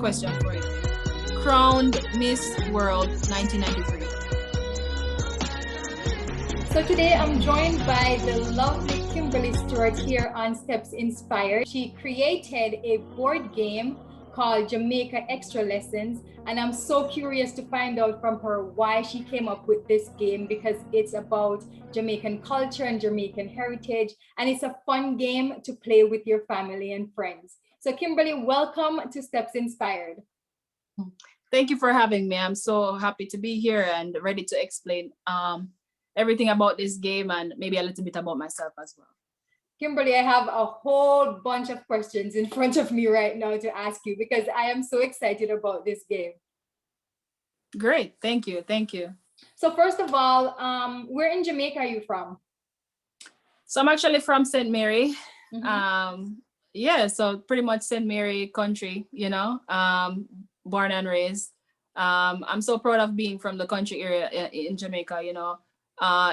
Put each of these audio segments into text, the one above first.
question for you. Crowned Miss World 1993. So today I'm joined by the lovely Kimberly Stewart here on Steps Inspired. She created a board game called Jamaica Extra Lessons, and I'm so curious to find out from her why she came up with this game, because it's about Jamaican culture and Jamaican heritage, and it's a fun game to play with your family and friends. So Kimberly, welcome to Steps Inspired. Thank you for having me. I'm so happy to be here and ready to explain everything about this game and maybe a little bit about myself as well. Kimberly, I have a whole bunch of questions in front of me right now to ask you because I am so excited about this game. Great. Thank you. Thank you. So first of all, where in Jamaica are you from? So I'm actually from St. Mary. Yeah, so pretty much St. Mary country, born and raised. I'm so proud of being from the country area in Jamaica,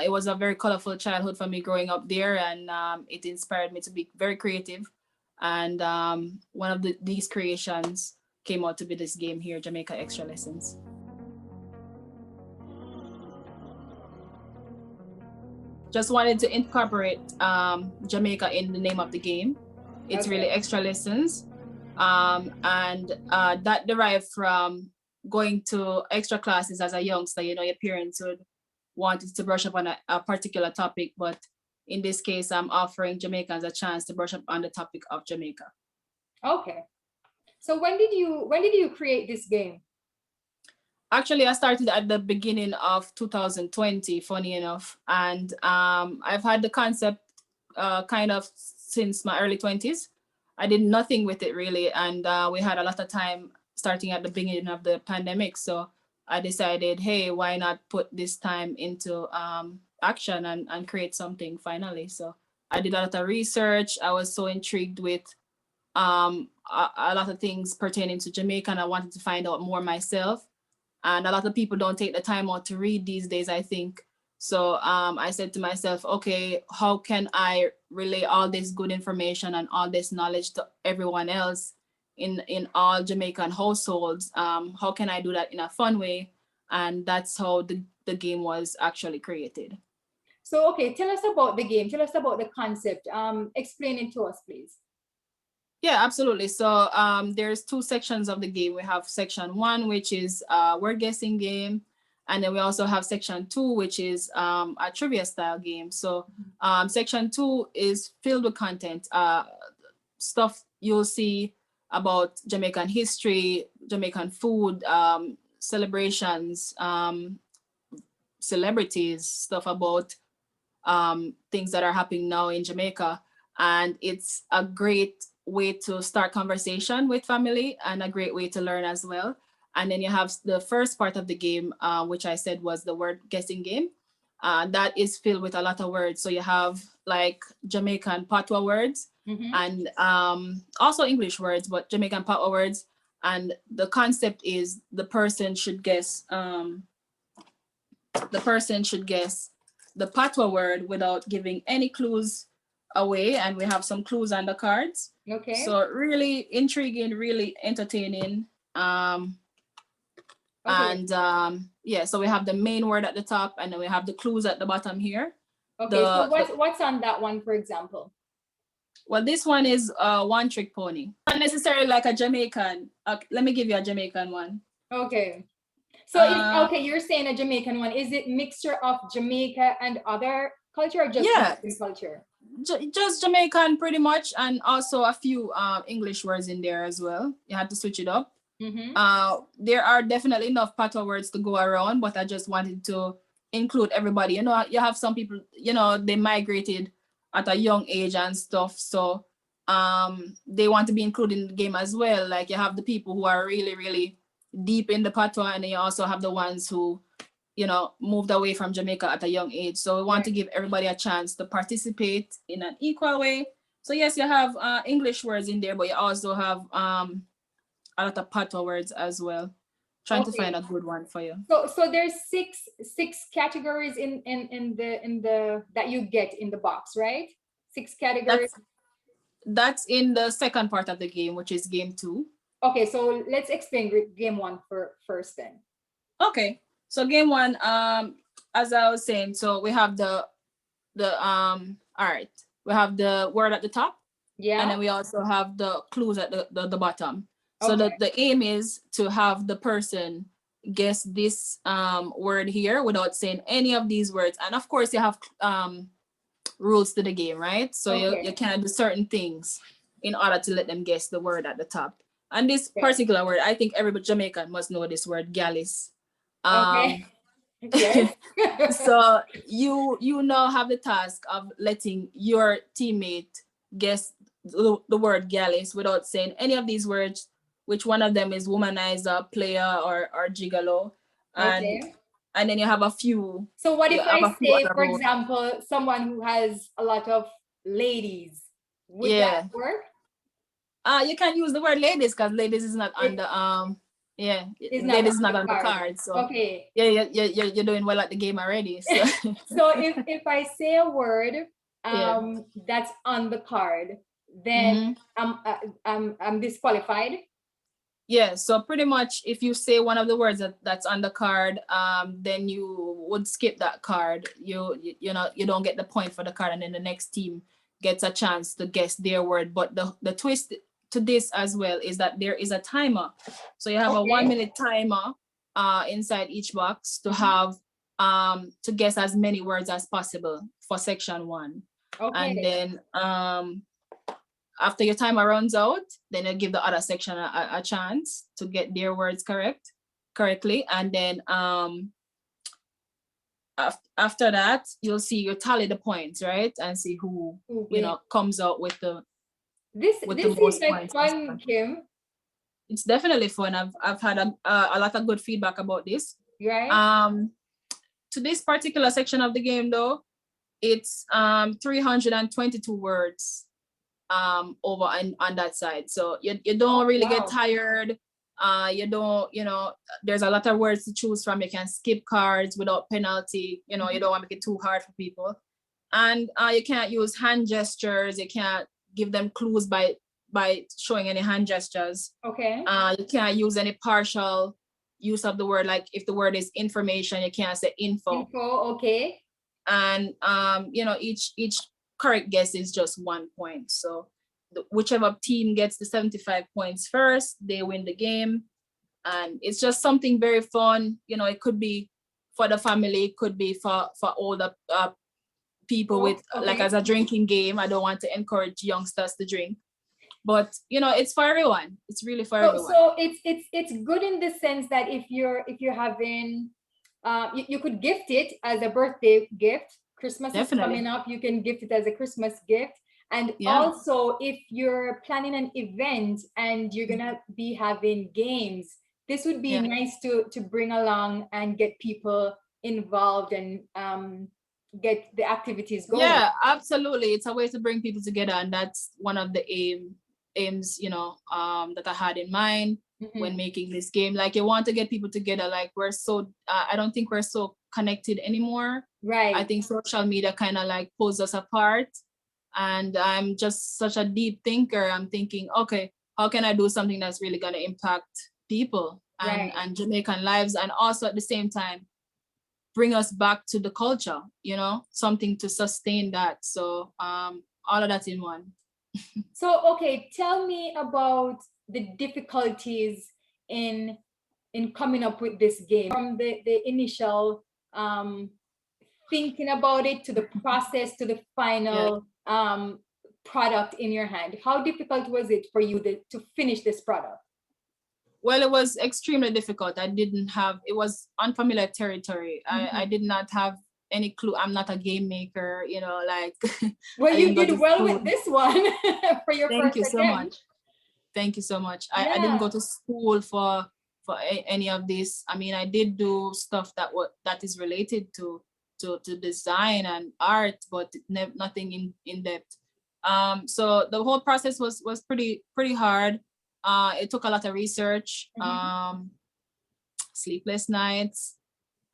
It was a very colorful childhood for me growing up there, and it inspired me to be very creative. And one of these creations came out to be this game here, Jamaica Extra Lessons. Just wanted to incorporate Jamaica in the name of the game. It's really extra lessons. And that derived from going to extra classes as a youngster. Your parents would wanted to brush up on a particular topic, but in this case, I'm offering Jamaicans a chance to brush up on the topic of Jamaica. Okay. So when did you create this game? Actually, I started at the beginning of 2020, funny enough. And I've had the concept kind of since my early 20s. I did nothing with it really. And we had a lot of time starting at the beginning of the pandemic. So I decided, hey, why not put this time into action and create something finally. So I did a lot of research. I was so intrigued with a lot of things pertaining to Jamaica, and I wanted to find out more myself. And a lot of people don't take the time out to read these days, I think. So I said to myself, okay, how can I relay all this good information and all this knowledge to everyone else in all Jamaican households? How can I do that in a fun way? And that's how the game was actually created. So, okay, tell us about the game. Tell us about the concept. Explain it to us, please. Yeah, absolutely. So there's two sections of the game. We have section 1, which is a word guessing game. And then we also have section 2, which is a trivia style game. So section 2 is filled with content, stuff you'll see about Jamaican history, Jamaican food, celebrations, celebrities, stuff about things that are happening now in Jamaica. And it's a great way to start conversation with family and a great way to learn as well. And then you have the first part of the game, which I said was the word guessing game. That is filled with a lot of words. So you have like Jamaican patois words and also English words, but Jamaican patois words. And the concept is the person should guess the patois word without giving any clues away, and we have some clues on the cards. Okay. So really intriguing, really entertaining. And yeah, so we have the main word at the top, and then we have the clues at the bottom here. Okay, so what's on that one, for example? Well, this one is one trick pony. Not necessarily like a Jamaican. Let me give you a Jamaican one. Okay. So okay, you're saying a Jamaican one. Is it mixture of Jamaica and other culture, or just Jamaican culture? Just Jamaican pretty much, and also a few English words in there as well. You have to switch it up. There are definitely enough patois words to go around, but I just wanted to include everybody. You have some people, they migrated at a young age and stuff, so they want to be included in the game as well. Like you have the people who are really, really deep in the patois, and then you also have the ones who moved away from Jamaica at a young age. So we want to give everybody a chance to participate in an equal way. So yes, you have English words in there, but you also have a lot of patois words as well. Trying to find a good one for you. So there's six categories in the that you get in the box, right? 6 categories. That's in the second part of the game, which is game 2. Okay, so let's explain game one first then. Okay, so game one, as I was saying, so we have the all right, we have the word at the top, and then we also have the clues at the bottom. So the aim is to have the person guess this word here without saying any of these words, and of course you have rules to the game, right? So you can't do certain things in order to let them guess the word at the top. And this particular word, I think every Jamaican must know this word, gallis. Yes. So you now have the task of letting your teammate guess the word gallis without saying any of these words, which one of them is womanizer, player, or gigolo. And then you have a few. So what if I say, for example, someone who has a lot of ladies? Would that work? You can use the word ladies because ladies is not on the ladies is not on the card. So you're doing well at the game already. So so if I say a word that's on the card, then I'm disqualified. Yeah, so pretty much if you say one of the words that's on the card, then you would skip that card. You don't get the point for the card, and then the next team gets a chance to guess their word. But the twist to this as well is that there is a timer. So you have a 1 minute timer inside each box to have to guess as many words as possible for section 1. And then after your timer runs out, then you give the other section a chance to get their words correctly. And then after that, you'll see you tally the points, right? And see who comes out with the most points. Fun, Kim. It's definitely fun. I've had a lot of good feedback about this. Right. To this particular section of the game though, it's 322 words over on that side, so you don't really get tired. You don't, there's a lot of words to choose from. You can skip cards without penalty. You don't want to make it too hard for people. And you can't use hand gestures. You can't give them clues by showing any hand gestures. You can't use any partial use of the word, like if the word is information, you can't say info. And each correct guess is just 1 point. So whichever team gets the 75 points first, they win the game. And it's just something very fun. It could be for the family, it could be for older people with like as a drinking game. I don't want to encourage youngsters to drink, but it's for everyone. It's really for everyone. So it's good in the sense that if you're having you could gift it as a birthday gift. Christmas is coming up, you can gift it as a Christmas gift. And also if you're planning an event and you're gonna be having games, this would be nice to bring along and get people involved and get the activities going. Yeah, absolutely. It's a way to bring people together, and that's one of the aims that I had in mind when making this game. Like, you want to get people together. Like, we're so I don't think we're so connected anymore. Right. I think social media kind of like pulls us apart, and I'm just such a deep thinker. I'm thinking, okay, how can I do something that's really going to impact people and Jamaican lives, and also at the same time bring us back to the culture, something to sustain that. So all of that in one. So, okay, tell me about the difficulties in coming up with this game, from the initial thinking about it to the process to the final product in your hand. How difficult was it for you to finish this product? Well, it was extremely difficult. It was unfamiliar territory. I did not have any clue. I'm not a game maker, like. Well, you did well with this one for your first attempt. Thank you so much. I didn't go to school for any of this. I mean, I did do stuff that is related to design and art, but nothing in depth. So the whole process was pretty hard. It took a lot of research, sleepless nights.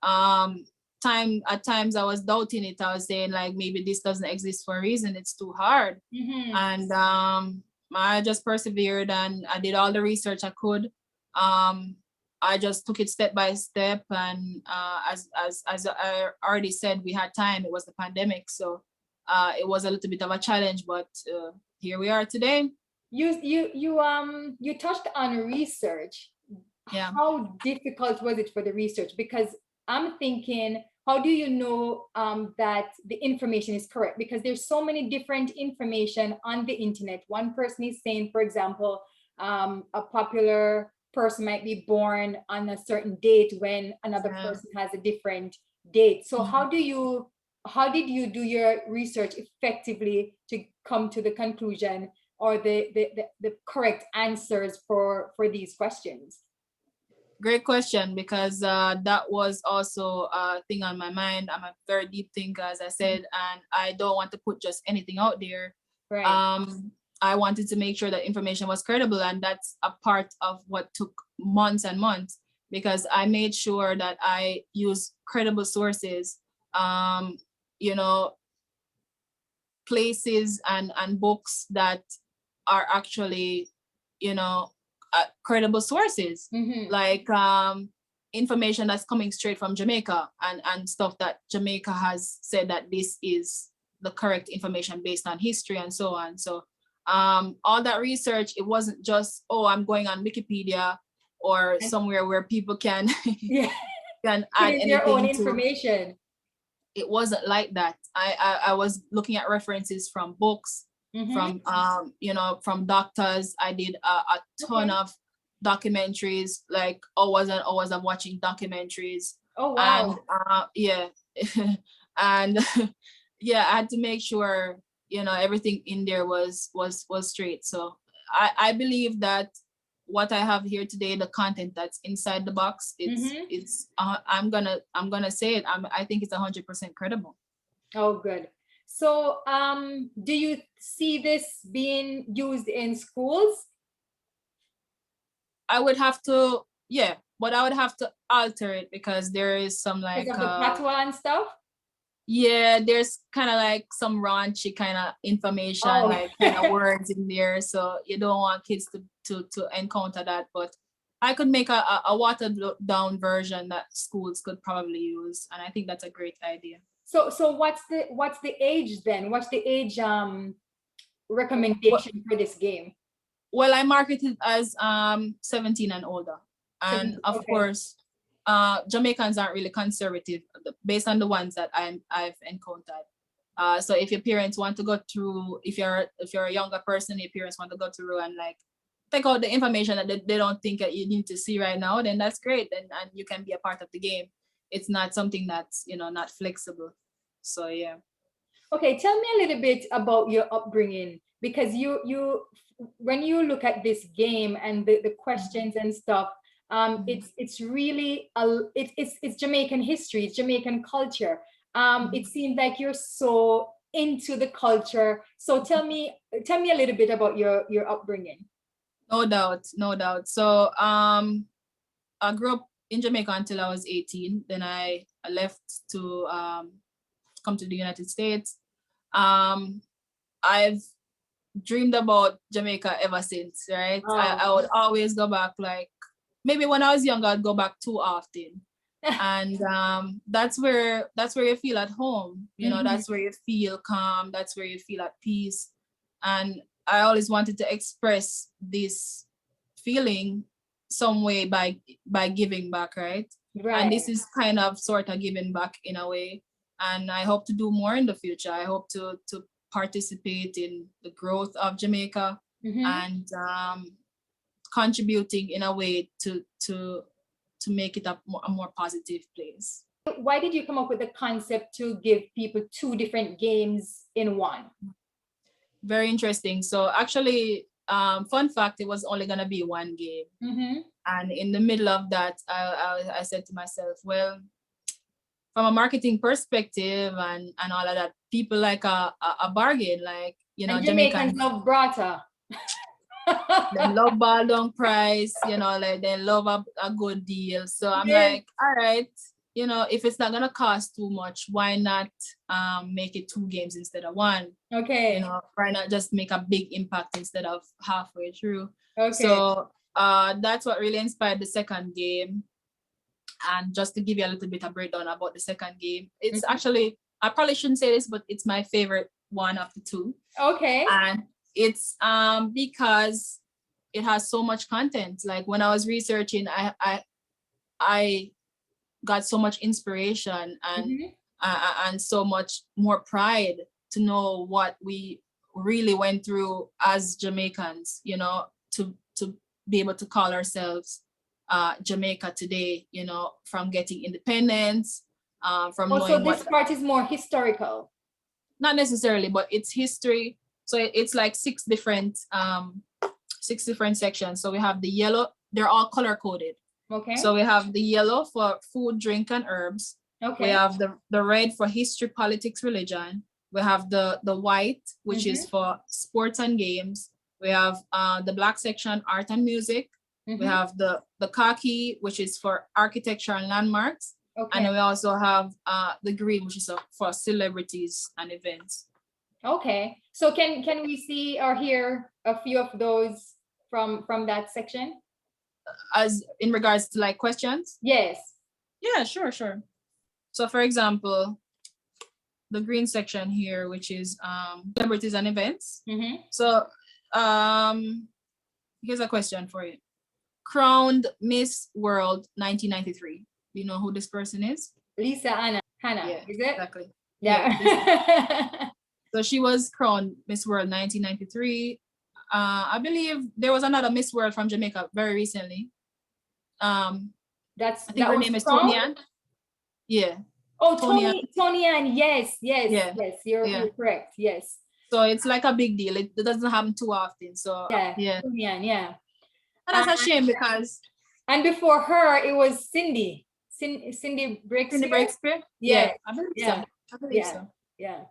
At times I was doubting it. I was saying, like, maybe this doesn't exist for a reason. It's too hard. And I just persevered and I did all the research I could. Um, I just took it step by step, and as I already said, we had time. It was the pandemic, so it was a little bit of a challenge, but here we are today. You touched on research. Yeah. How difficult was it for the research? Because I'm thinking, how do you know that the information is correct? Because there's so many different information on the internet. One person is saying, for example, a popular person might be born on a certain date when another Yeah. person has a different date. So Mhm. how did you do your research effectively to come to the conclusion or the correct answers for these questions? Great question, because that was also a thing on my mind. I'm a very deep thinker, as I said, and I don't want to put just anything out there. Right. I wanted to make sure that information was credible, and that's a part of what took months and months, because I made sure that I use credible sources, um, you know, places and books that are actually, you know, credible sources, Mm-hmm. like information that's coming straight from Jamaica, and stuff that Jamaica has said that this is the correct information based on history and so on. So all that research, it wasn't just, oh, I'm going on Wikipedia or somewhere where people can Yeah. can Put add in their own anything to. information. It wasn't like that. I was looking at references from books, Mm-hmm. from from doctors. I did a ton Okay. of documentaries, like hours and hours of watching documentaries. Oh, And wow. yeah. And yeah, I had to make sure, everything in there was straight. So I believe that what I have here today, the content that's inside the box, Mm-hmm. it's I'm gonna say it. I think it's 100% credible. Oh, good. So, do you see this being used in schools I would have to, yeah, but I would have to alter it, because there is some because like of the patois and stuff? yeah, there's kind of like some raunchy kind of information, Oh, like kind of words in there, so you don't want kids to encounter that. But I could make a watered down version that schools could probably use, and I think that's a great idea. so what's the age then? What's the age Well, recommendation for this game? well, I market it as 17 and older, and 17. of Okay. course, Jamaicans aren't really conservative based on the ones that I've encountered. So if your parents want to go through, if you're a younger person, your parents want to go through and like take out the information that they don't think that you need to see right now, then that's great. And you can be a part of the game. It's not something that's not flexible. So yeah. Okay, tell me a little bit about your upbringing, because you when you look at this game and the questions and stuff, it's really it's Jamaican history, it's Jamaican culture. It seems like you're so into the culture. So tell me a little bit about your upbringing. No doubt, no doubt. So I grew up in Jamaica until I was 18. Then I left to come to the United States. Um, I've dreamed about Jamaica ever since, right? I Oh. would always go back, like maybe when I was younger, I'd go back too often. And that's where you feel at home. Mhm. That's where you feel calm. That's where you feel at peace. And I always wanted to express this feeling some way by giving back, right? And Right. this is kind of sort of giving back in a way. And I hope to do more in the future. I hope to participate in the growth of Jamaica, Mhm. and contributing in a way to make it a more positive place. Why did you come up with the concept to give people two different games in one? Very interesting. So actually, fun fact, it was only gonna be one game, Mm-hmm. and in the middle of that, I said to myself, well, from a marketing perspective and all of that, people like a bargain, like And Jamaicans Jamaicans, love brata. they love ball down price, like they love a good deal. So I'm Yes. like, all right. if it's not gonna cost too much, why not make it 2 games instead of 1? Okay. Why not just make a big impact instead of halfway through? Okay. So that's what really inspired the second game. And just to give you a little bit of breakdown about the second game, it's actually, I probably shouldn't say this, but it's my favorite one of the 2. Okay. And it's because it has so much content. Like when I was researching, I got so much inspiration and so much more pride to know what we really went through as Jamaicans, to be able to call ourselves Jamaica today, from getting independence, from knowing this part is more historical. Not necessarily, but it's history. So it's like 6 different sections. So we have the yellow, they're all color coded. Okay. So we have the yellow for food, drink, and herbs. Okay. We have the red for history, politics, religion. We have the white, which is for sports and games. We have the black section, art and music. We have the khaki, which is for architecture and landmarks. Okay. And then we also have the green, which is for celebrities and events. Okay. So can we see or hear a few of those from that section? As in regards to like questions? Yes. Yeah, sure. So for example, the green section here, which is celebrities and events. So here's a question for you. Crowned Miss World 1993. Do you know who this person is? Lisa Hannah, yeah, is it? Exactly. Yeah. So she was crowned Miss World 1993. I believe there was another Miss World from Jamaica very recently. I think her name is Tony Ann. Yeah. Oh, Tony Ann. Yes. You're correct. Yes. So it's like a big deal. It doesn't happen too often. So yeah. Tony Ann, yeah. And that's a shame because. And before her, it was Cindy Breakspear. Cindy Breakspear. Yeah. I believe so. Yeah.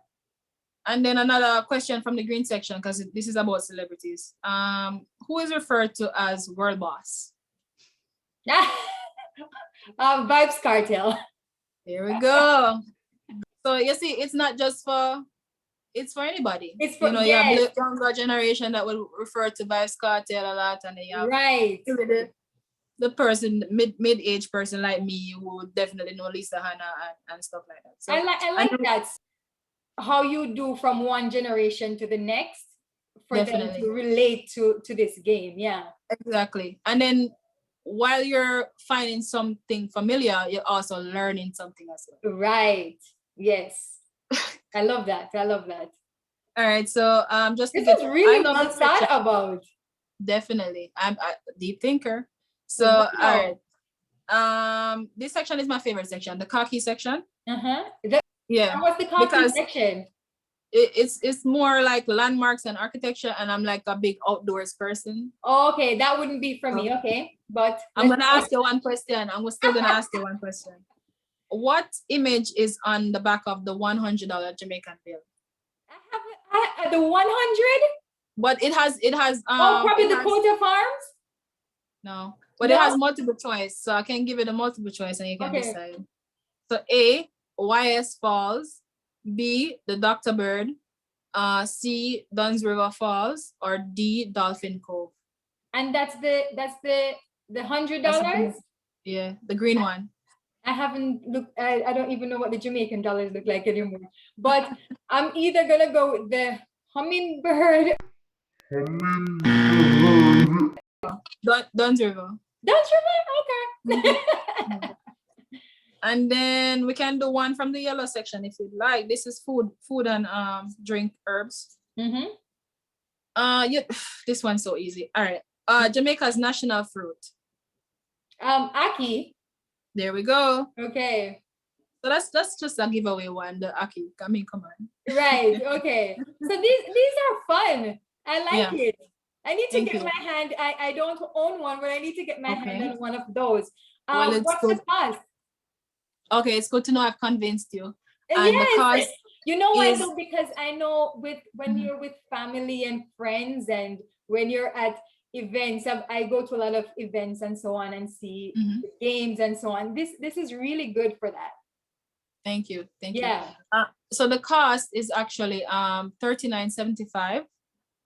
And then another question from the green section, because this is about celebrities. Who is referred to as world boss? Vibes Cartel. Here we go. So you see, it's not just it's for anybody. It's for, you have the younger generation that will refer to Vibes Cartel a lot, and then you have the person, mid-age person like me who would definitely know Lisa Hannah and stuff like that. So I like that. How you do from one generation to the next for them to relate to this game. Yeah. Exactly. And then while you're finding something familiar, you're also learning something as well. Right. Yes. I love that. All right. So just this is really well thought about. Definitely. I'm a deep thinker. So all right. This section is my favorite section, the khaki section. Yeah. What's the khaki section? It's more like landmarks and architecture, and I'm like a big outdoors person. Oh, okay, that wouldn't be for me. Okay, but I'm gonna ask you one question. I'm still gonna ask you one question. What image is on the back of the $100 Jamaican bill? I have the 100. But it has. Probably the coat of arms. No, but it has multiple choice, so I can give it a multiple choice, and you can decide. So A, YS Falls. B, the Dr. Bird. C, Duns River Falls, or D, Dolphin Cove. And that's the $100. Yeah, the green one. I haven't looked. I don't even know what the Jamaican dollars look like anymore. But I'm either gonna go with the hummingbird. Duns River. Okay. And then we can do one from the yellow section if you'd like. This is food and drink herbs. This one's so easy. All right. Jamaica's national fruit. Aki. There we go. Okay. So that's just a giveaway one, the Aki. I mean, come on. Right. Okay. So these are fun. I like it. I need to get my hand. I don't own one, but I need to get my hand on one of those. What's the cost? Okay, it's good to know I've convinced you. And yes, the cost you know why though? Because I know when you're with family and friends, and when you're at events. I go to a lot of events and so on and see the games and so on. This is really good for that. Thank you. Thank Yeah. you. So the cost is actually $39.75.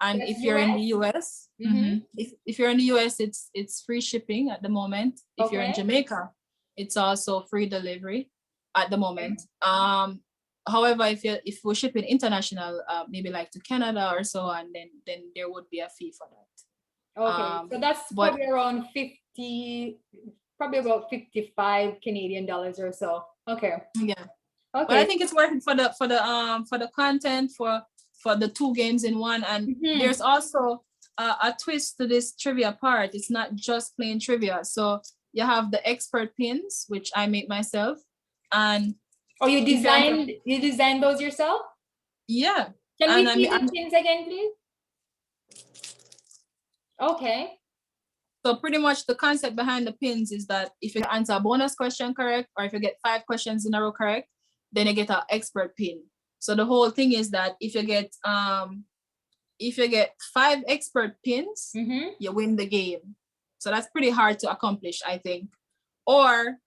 And That's if you're in US? the US, if you're in the US, it's free shipping at the moment. If you're in Okay. Jamaica, it's also free delivery at the moment. However, if we're shipping international, maybe like to Canada or so, and then there would be a fee for that. Okay, so that's probably around 50, probably about 55 Canadian dollars or so. Okay. Yeah. Okay. But I think it's worth it for the content, for the two games in one. And there's also a twist to this trivia part. It's not just plain trivia. So you have the expert pins, which I make myself. And you designed those yourself? Yeah. Can we see the pins again, please? Okay. So pretty much the concept behind the pins is that if you answer a bonus question correct, or if you get 5 questions in a row correct, then you get an expert pin. So the whole thing is that if you get 5 expert pins, you win the game. So that's pretty hard to accomplish, I think. Or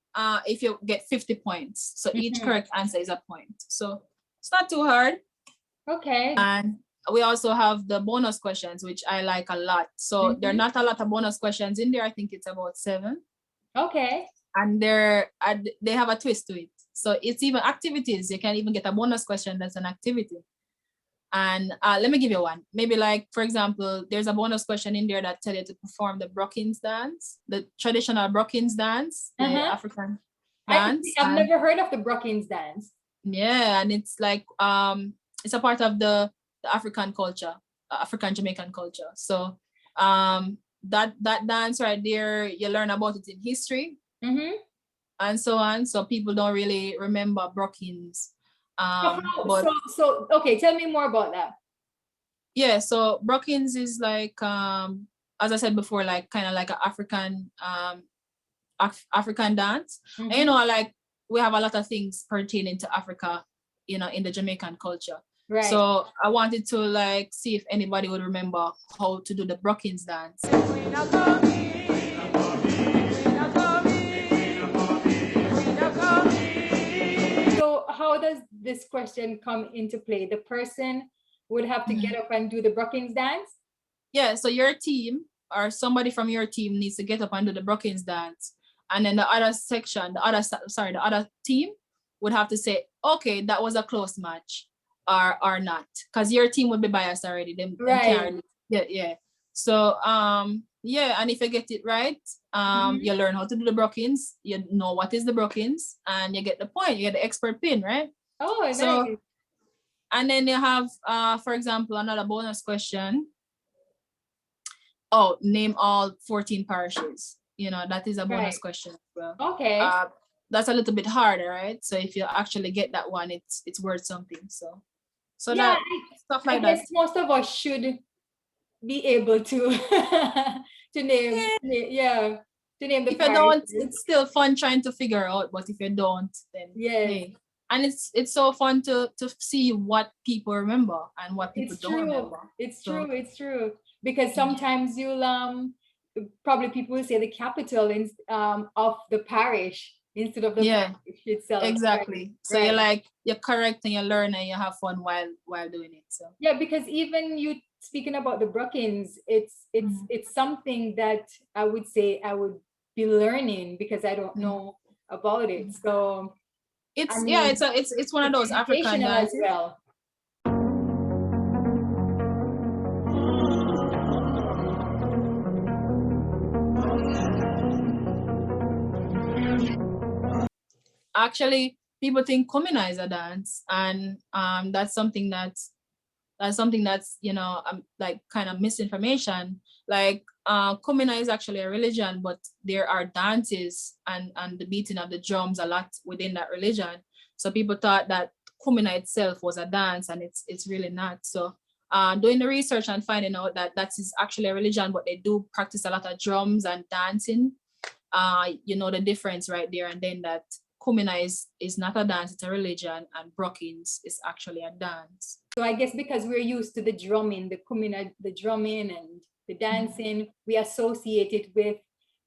if you get 50 points, so each correct answer is a point. So it's not too hard. Okay. And we also have the bonus questions, which I like a lot. So there are not a lot of bonus questions in there. I think it's about 7. Okay. And they have a twist to it. So it's even activities. You can even get a bonus question that's an activity. And let me give you one. Maybe like, for example, there's a bonus question in there that tells you to perform the Brockins dance, the traditional Brockins dance, the African dance. I've never heard of the Brockins dance. Yeah, and it's like it's a part of the African culture, African Jamaican culture. So that dance right there, you learn about it in history and so on. So people don't really remember Brockins. So okay, tell me more about that. Yeah, so Brockins is like as I said before, like kind of like an African dance. And you know, like we have a lot of things pertaining to Africa, you know, in the Jamaican culture. Right. So I wanted to like see if anybody would remember how to do the Brockins dance. So how does this question come into play? The person would have to get up and do the Brockins dance? Yeah, so your team or somebody from your team needs to get up and do the Brockins dance. And then the other team would have to say, okay, that was a close match. Or not, because your team would be biased already. Them can't, yeah. So yeah, and if you get it right, you learn how to do the Brockins, you know what is the Brockins, and you get the point, you get the expert pin, right? Oh, nice. So, and then you have for example, another bonus question. Oh, name all 14 parishes. You know, that is a bonus question as well. Okay. That's a little bit harder, right? So if you actually get that one, it's worth something. So yeah, that stuff like I guess most of us should be able to to name the if you don't, it's still fun trying to figure out, but if you don't, then hey. And it's so fun to see what people remember and what people don't remember. It's true because sometimes you'll probably people will say the capital of the parish instead of the parish itself. Exactly. Right. So you're correct and you learn and you have fun while doing it. So yeah, because even you speaking about the Brockins, it's something that I would say I would be learning because I don't know about it. So it's one of those African dances. As well. Actually, people think Kumina is a dance, and that's something that's you know like kind of misinformation. Like Kumina is actually a religion, but there are dances and the beating of the drums a lot within that religion. So people thought that Kumina itself was a dance, and it's really not. So doing the research and finding out that is actually a religion, but they do practice a lot of drums and dancing. You know the difference right there, and then that Kumina is not a dance, it's a religion, and Brockins is actually a dance. So I guess because we're used to the drumming, the Kumina, the drumming and the dancing, we associate it with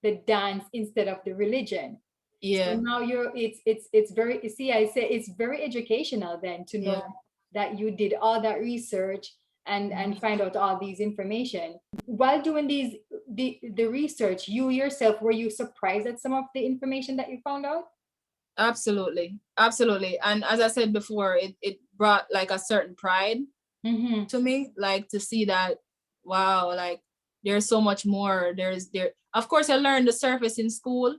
the dance instead of the religion. So Yeah. now it's very, you see, I say it's very educational then to know Yeah. that you did all that research and find out all these information. While doing the research, you yourself, were you surprised at some of the information that you found out? Absolutely. Absolutely. And as I said before, it brought like a certain pride to me, like to see that, wow, like there's so much more. There, of course, I learned the surface in school,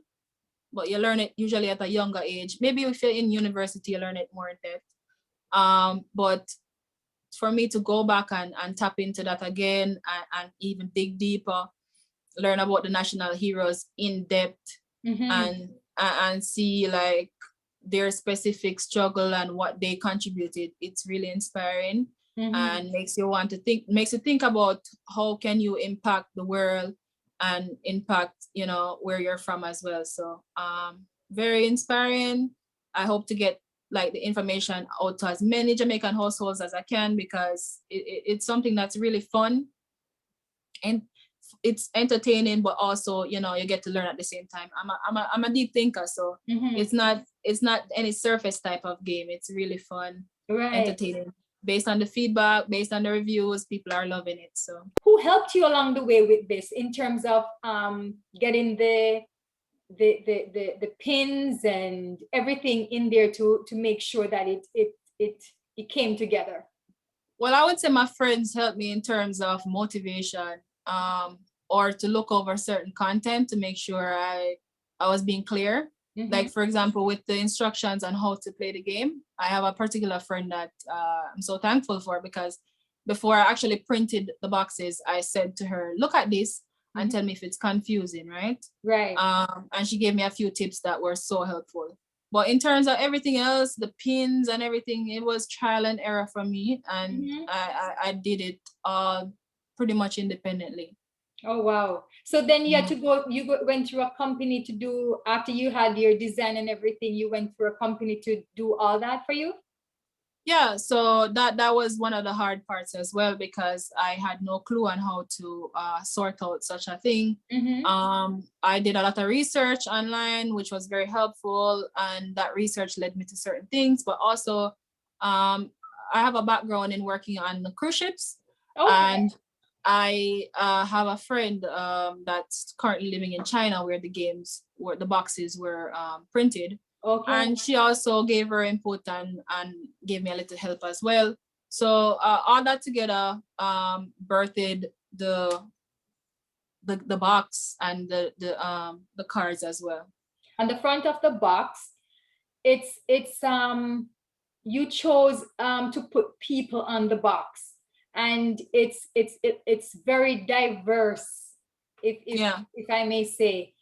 but you learn it usually at a younger age. Maybe if you're in university, you learn it more in depth. But for me to go back and tap into that again and even dig deeper, learn about the national heroes in depth, and see like their specific struggle and what they contributed, it's really inspiring. And makes you think about how can you impact the world and impact, you know, where you're from as well. So very inspiring. I hope to get like the information out to as many Jamaican households as I can, because it's something that's really fun and it's entertaining, but also, you know, you get to learn at the same time. I'm a deep thinker, so it's not any surface type of game. It's really fun, Right. entertaining. Based on the feedback, based on the reviews, people are loving it. So who helped you along the way with this in terms of getting the pins and everything in there to make sure that it came together? Well, I would say my friends helped me in terms of motivation, or to look over certain content to make sure I was being clear. Like, for example, with the instructions on how to play the game, I have a particular friend that I'm so thankful for, because before I actually printed the boxes, I said to her, look at this and tell me if it's confusing, right? Right. And she gave me a few tips that were so helpful. But in terms of everything else, the pins and everything, it was trial and error for me. And I did it all pretty much independently. Oh, wow. So then you had to went through a company to do, after you had your design and everything, you went through a company to do all that for you? Yeah, so that was one of the hard parts as well, because I had no clue on how to sort out such a thing. I did a lot of research online, which was very helpful, and that research led me to certain things. But also, I have a background in working on the cruise ships, and I have a friend that's currently living in China, where the boxes were printed. And she also gave her input and gave me a little help as well. So all that together birthed the box and the cards as well. On the front of the box, it's you chose to put people on the box, and it's very diverse, if I may say.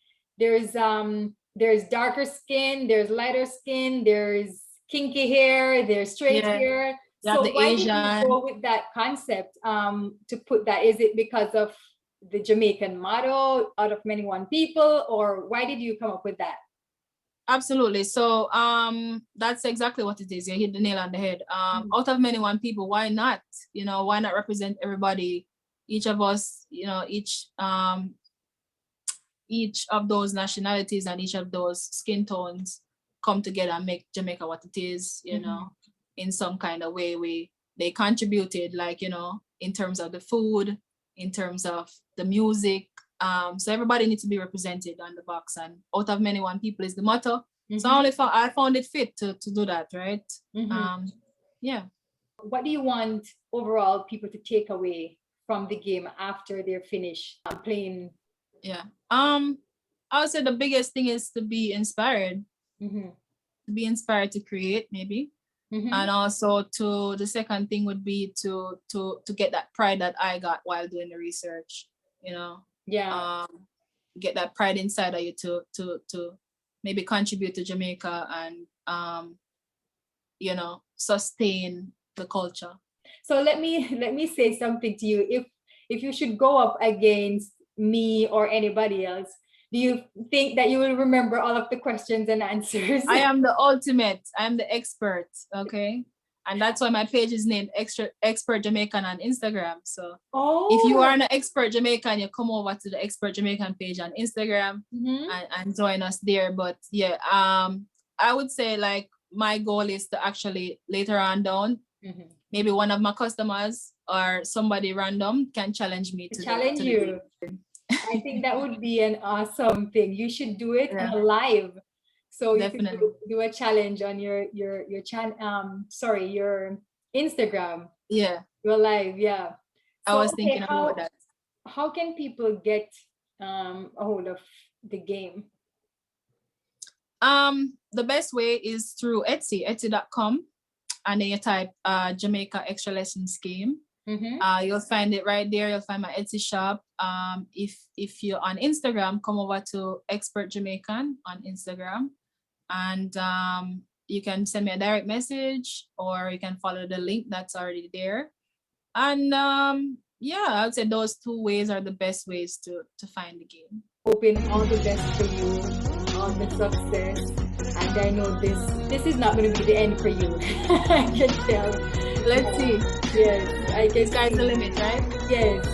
There's darker skin, there's lighter skin, there's kinky hair, there's straight hair. So why did you go with that concept to put that? Is it because of the Jamaican motto, out of many one people, or why did you come up with that? Absolutely. So that's exactly what it is. You hit the nail on the head. Out of many one people, why not? You know, why not represent everybody? Each of us, you know, each of those nationalities and each of those skin tones come together and make Jamaica what it is, you know, in some kind of way. They contributed, like, you know, in terms of the food, in terms of the music. So everybody needs to be represented on the box, and out of many one people is the motto. So I found it fit to do that, right? Yeah. What do you want overall people to take away from the game after they're finished playing? Yeah. I would say the biggest thing is to be inspired. To be inspired to create, maybe. And also the second thing would be to get that pride that I got while doing the research, you know. Get that pride inside of you to maybe contribute to Jamaica and you know, sustain the culture. So let me say something to you. If you should go up against me or anybody else, do you think that you will remember all of the questions and answers? I am the ultimate. I am the expert. Okay. And that's why my page is named Expert Jamaican on Instagram. So Oh, if you are an expert Jamaican, you come over to the Expert Jamaican page on Instagram and join us there. But yeah, I would say like my goal is to actually later on down, maybe one of my customers or somebody random can challenge me to challenge you. I think that would be an awesome thing. You should do it on a live. So you could do a challenge on your your Instagram. Yeah. Your live, yeah. So, I was thinking about that. How can people get a hold of the game? The best way is through etsy.com, and then you type Jamaica Extra Lessons game. You'll find it right there. You'll find my Etsy shop. If you're on Instagram, come over to Expert Jamaican on Instagram, and you can send me a direct message, or you can follow the link that's already there. And yeah, I would say those two ways are the best ways to find the game. Hoping all the best for you, all the success. And I know this is not going to be the end for you. I can tell. Let's see. Yes, I guess sky's the limit, right? Yes.